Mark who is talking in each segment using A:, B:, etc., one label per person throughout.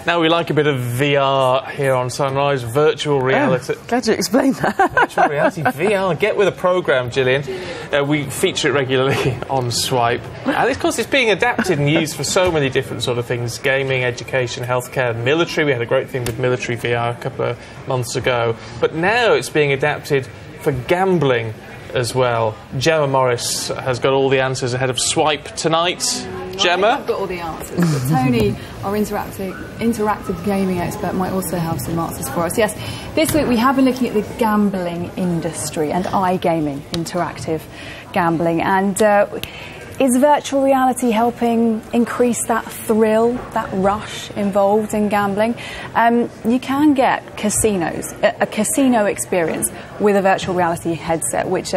A: Now, we like a bit of VR here on Sunrise, virtual reality.
B: Oh, glad you explained that.
A: Virtual reality, VR, get with a programme, Gillian. We feature it regularly on Swipe. And of course, it's being adapted and used for so many different sort of things: gaming, education, healthcare, military. We had a great thing with military VR a couple of months ago. But now it's being adapted for gambling as well. Gemma Morris has got all the answers ahead of Swipe tonight. Gemma?
C: I've got all the answers, but Tony, our interactive gaming expert, might also have some answers for us. Yes, this week we have been looking at the gambling industry and iGaming, interactive gambling, and is virtual reality helping increase that thrill, that rush involved in gambling? You can get casinos, a casino experience with a virtual reality headset, which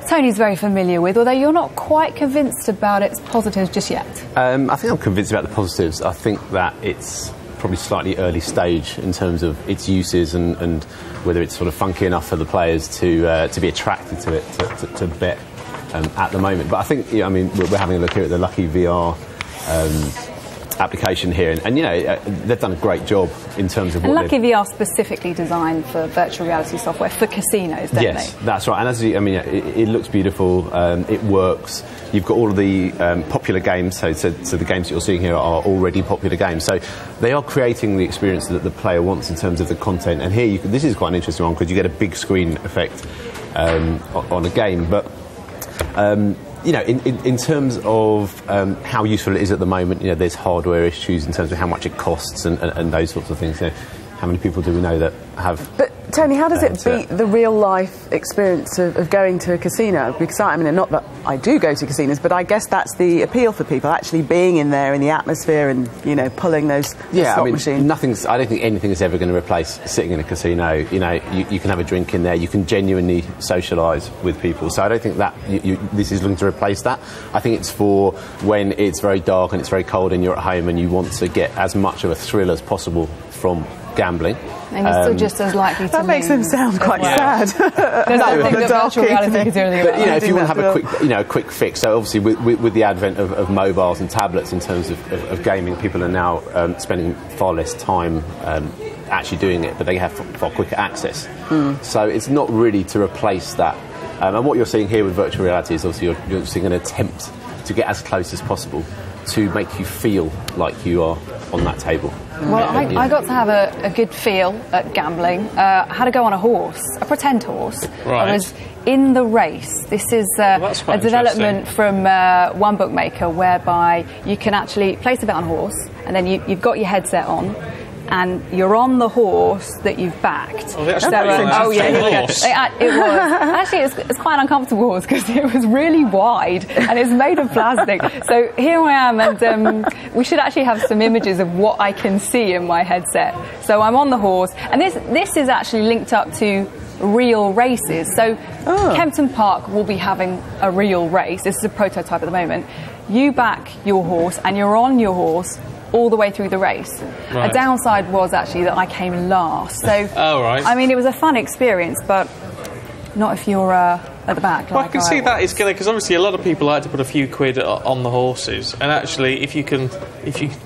C: Tony's very familiar with, although you're not quite convinced about its positives just yet.
D: I think I'm convinced about the positives. I think that it's probably slightly early stage in terms of its uses and whether it's sort of funky enough for the players to be attracted to it, to bet at the moment. But I think, I mean, we're having a look here at the Lucky VR application here, and you know, they've done a great job in terms of what
C: Lucky VR specifically designed for virtual reality software for casinos, don't they?
D: Yes, that's right. And as I mean, it looks beautiful. It works. You've got all of the popular games. So the games that you're seeing here are already popular games. So they are creating the experience that the player wants in terms of the content. And here, this is quite an interesting one because you get a big screen effect on a game, but. You know, in terms of how useful it is at the moment, you know, there's hardware issues in terms of how much it costs and those sorts of things. You know, how many people do we know that have...
B: But, Tony, how does it beat the real-life experience of going to a casino? Because, I mean, not that I do go to casinos, but I guess that's the appeal for people, actually being in there in the atmosphere and, you know, pulling those slot machines.
D: I don't think anything is ever going to replace sitting in a casino. You know, you can have a drink in there, you can genuinely socialise with people. So I don't think that this is looking to replace that. I think it's for when it's very dark and it's very cold and you're at home and you want to get as much of a thrill as possible from gambling.
C: And you're still just as likely to
B: That makes them sound quite sad.
C: There's nothing that virtual reality can do anything about.
D: But, you know, if you want to have a quick fix, so obviously with the advent of mobiles and tablets in terms of gaming, people are now spending far less time actually doing it, but they have far quicker access. So it's not really to replace that. And what you're seeing here with virtual reality is obviously you're seeing an attempt to get as close as possible to make you feel like you are on that table.
C: Well, I got to have a good feel at gambling. I had to go on a horse, a pretend horse.
A: Right.
C: I was in the race. This is a development from one bookmaker whereby you can actually place a bet on a horse, and then you've got your headset on, and you're on the horse that you've backed.
A: Oh, that's it
C: was. Actually, it's quite an uncomfortable horse because it was really wide and it's made of plastic. So here I am, and we should actually have some images of what I can see in my headset. So I'm on the horse, and this is actually linked up to real races. So Kempton Park will be having a real race. This is a prototype at the moment. You back your horse, and you're on your horse all the way through the race.
A: Right.
C: A downside was actually that I came last. So, I mean, it was a fun experience, but not if you're at the back.
A: Well, I can see that is going to, because obviously a lot of people like to put a few quid on the horses, and actually, if you can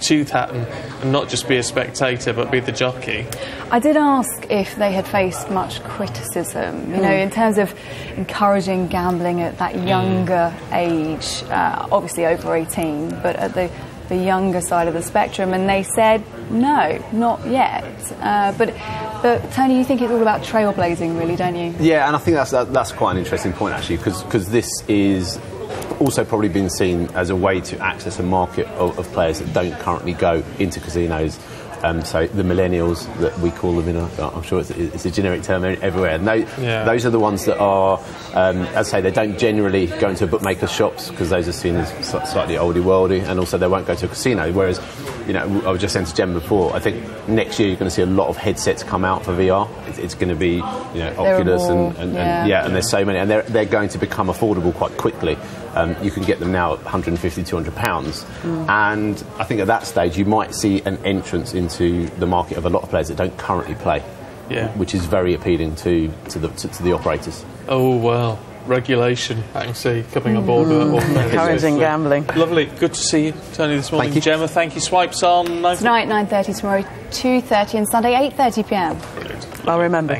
A: do that and not just be a spectator but be the jockey.
C: I did ask if they had faced much criticism, you know, in terms of encouraging gambling at that younger age, obviously over 18, but at the younger side of the spectrum, and they said no, not yet. But Tony, you think it's all about trailblazing, really, don't you?
D: Yeah, and I think that's quite an interesting point actually, because this is also probably been seen as a way to access a market of players that don't currently go into casinos. So the millennials that we call them, I'm sure it's a generic term everywhere. And those are the ones that are, as I say, they don't generally go into bookmakers' shops because those are seen as slightly oldie-worldy, and also they won't go to a casino. Whereas, you know, I was just saying to Gemma before, I think next year you're going to see a lot of headsets come out for VR. It's going to be, you know, Oculus and there's so many, and they're going to become affordable quite quickly. You can get them now at £150, £200, and I think at that stage you might see an entrance into the market of a lot of players that don't currently play, which is very appealing to the operators.
A: Oh well, regulation, I can see, coming on board.
B: Encouraging gambling.
A: Lovely. Good to see you, Tony, this morning.
D: Thank you.
A: Gemma, thank you. Swipes on
C: tonight, 9:30, tomorrow 2:30, and Sunday 8:30 p.m.
B: I'll remember.